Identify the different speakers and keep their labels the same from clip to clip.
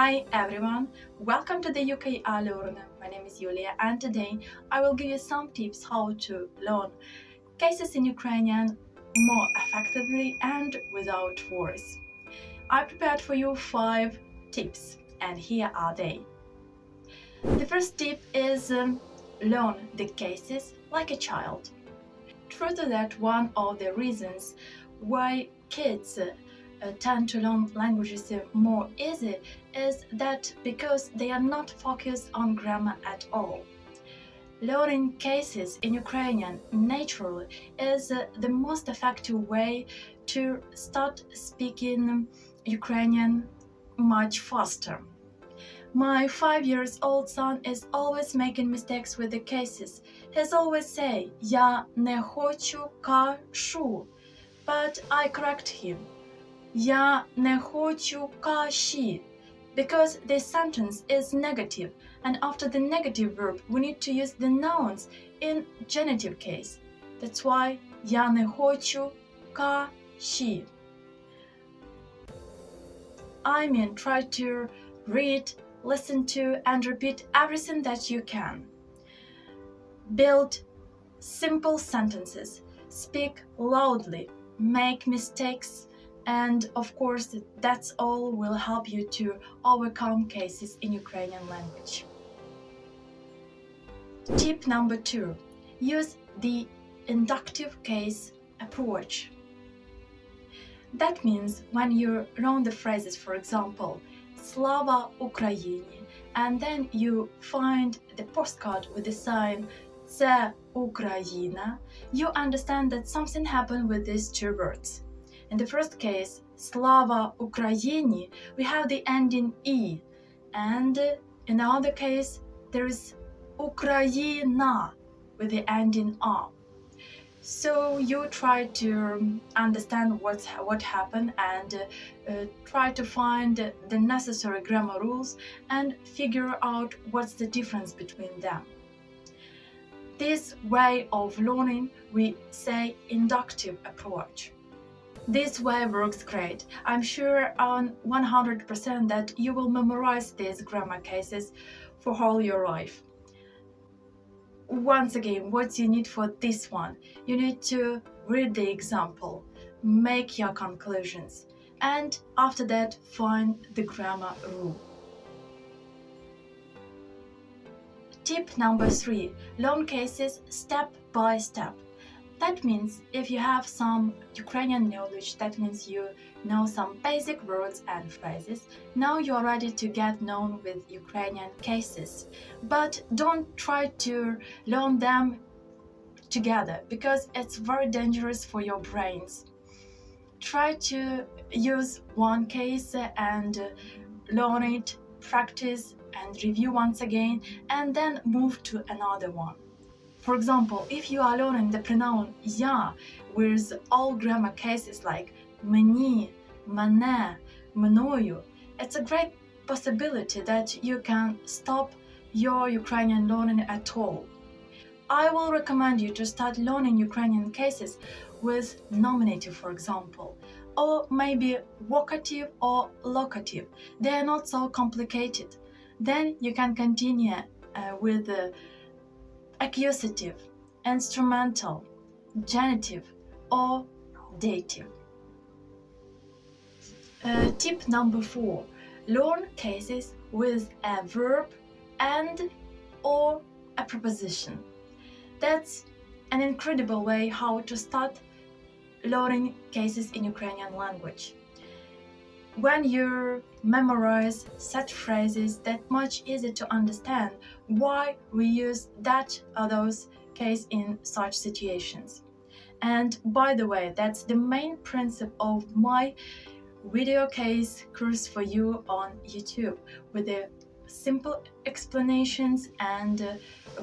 Speaker 1: Hi everyone, welcome to the UKR-learner. My name is Yulia and today I will give you some tips how to learn cases in Ukrainian more effectively and without words. I prepared for you 5 tips and here are they. The first tip is learn the cases like a child. True to that, one of the reasons why kids tend to learn languages more easy is that because they are not focused on grammar at all. Learning cases in Ukrainian naturally is the most effective way to start speaking Ukrainian much faster. My 5-year-old son is always making mistakes with the cases. He's always say "Я не хочу кашу", but I correct him. "Я не хочу каші", because this sentence is negative, and after the negative verb we need to use the nouns in genitive case. That's why "Я не хочу каші". I mean, try to read, listen to and repeat everything that you can. Build simple sentences, speak loudly, make mistakes, and of course that's all will help you to overcome cases in Ukrainian language. Tip number 2. Use the inductive case approach. That means when you learn the phrases, for example, Slava Ukraini, and then you find the postcard with the sign Це Україна, you understand that something happened with these two words. In the first case, Slava Ukraini, we have the ending E, and in the other case, there is Ukraina with the ending A. So you try to understand what happened and try to find the necessary grammar rules and figure out what's the difference between them. This way of learning we say inductive approach. This way works great. I'm sure on 100% that you will memorize these grammar cases for all your life. Once again, what you need for this one? You need to read the example, make your conclusions, and after that find the grammar rule. Tip number 3. Learn cases step by step. That means if you have some Ukrainian knowledge, that means you know some basic words and phrases, now you are ready to get known with Ukrainian cases. But don't try to learn them together because it's very dangerous for your brains. Try to use one case and learn it, practice and review once again, and then move to another one. For example, if you are learning the pronoun я with all grammar cases like мені, мене, мною, it's a great possibility that you can stop your Ukrainian learning at all. I will recommend you to start learning Ukrainian cases with nominative, for example, or maybe vocative or locative. They are not so complicated. Then you can continue with accusative, instrumental, genitive, or dative. Tip number 4. Learn cases with a verb and or a preposition. That's an incredible way how to start learning cases in Ukrainian language. When you memorize such phrases, that much easier to understand why we use that or those case in such situations. And by the way, that's the main principle of my video case course for you on YouTube, with the simple explanations and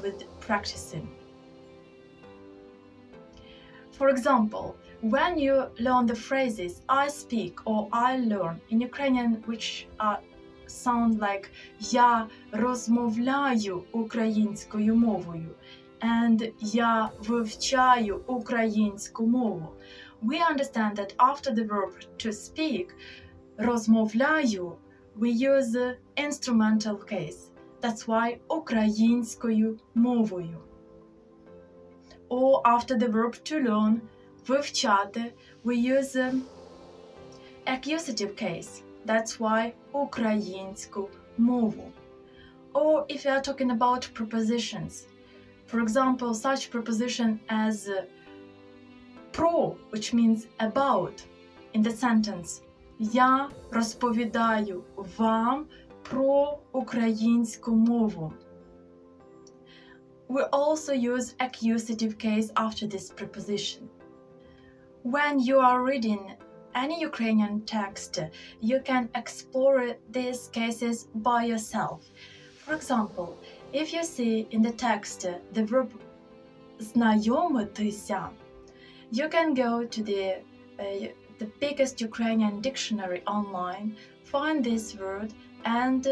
Speaker 1: with practicing. For example, when you learn the phrases I speak or I learn in Ukrainian, which sound like я розмовляю українською мовою and я вивчаю українську мову, we understand that after the verb to speak, розмовляю, we use instrumental case. That's why українською мовою. Or after the verb to learn, вивчати, we use accusative case. That's why українську мову. Or if you are talking about prepositions, for example, such preposition as про, which means about, in the sentence Я розповідаю вам про українську мову. We also use accusative case after this preposition. When you are reading any Ukrainian text, you can explore these cases by yourself. For example, if you see in the text the verb знайомитися, you can go to the biggest Ukrainian dictionary online, find this word and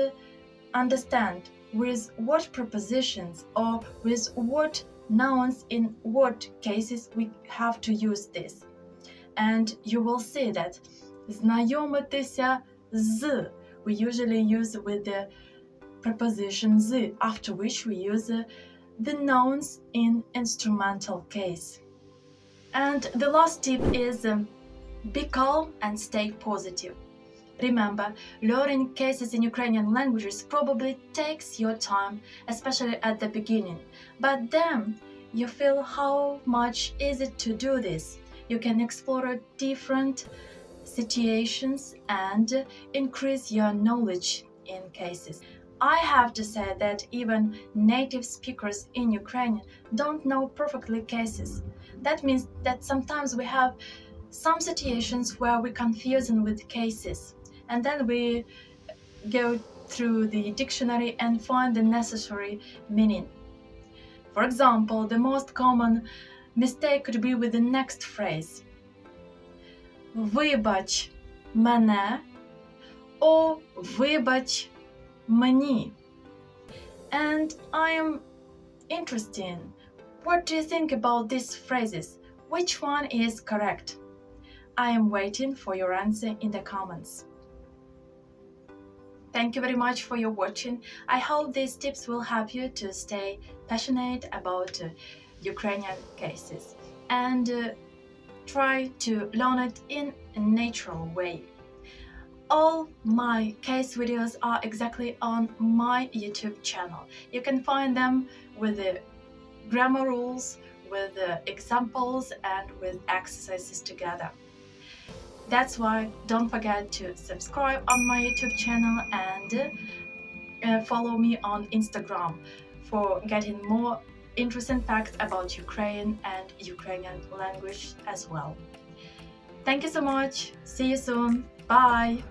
Speaker 1: understand with what prepositions or with what nouns in what cases we have to use this. And you will see that знайомитися з we usually use with the preposition з, after which we use the nouns in instrumental case. And the last tip is be calm and stay positive. Remember, learning cases in Ukrainian languages probably takes your time, especially at the beginning. But then you feel how much is it to do this. You can explore different situations and increase your knowledge in cases. I have to say that even native speakers in Ukrainian don't know perfectly cases. That means that sometimes we have some situations where we're confusing with cases, and then we go through the dictionary and find the necessary meaning. For example, the most common mistake could be with the next phrase. Вибач мене, or вибач мені. And I am interested. What do you think about these phrases? Which one is correct? I am waiting for your answer in the comments. Thank you very much for your watching. I hope these tips will help you to stay passionate about Ukrainian cases and try to learn it in a natural way. All my case videos are exactly on my YouTube channel. You can find them with the grammar rules, with the examples and with exercises together. That's why don't forget to subscribe on my YouTube channel and follow me on Instagram for getting more interesting facts about Ukraine and Ukrainian language as well. Thank you so much. See you soon. Bye.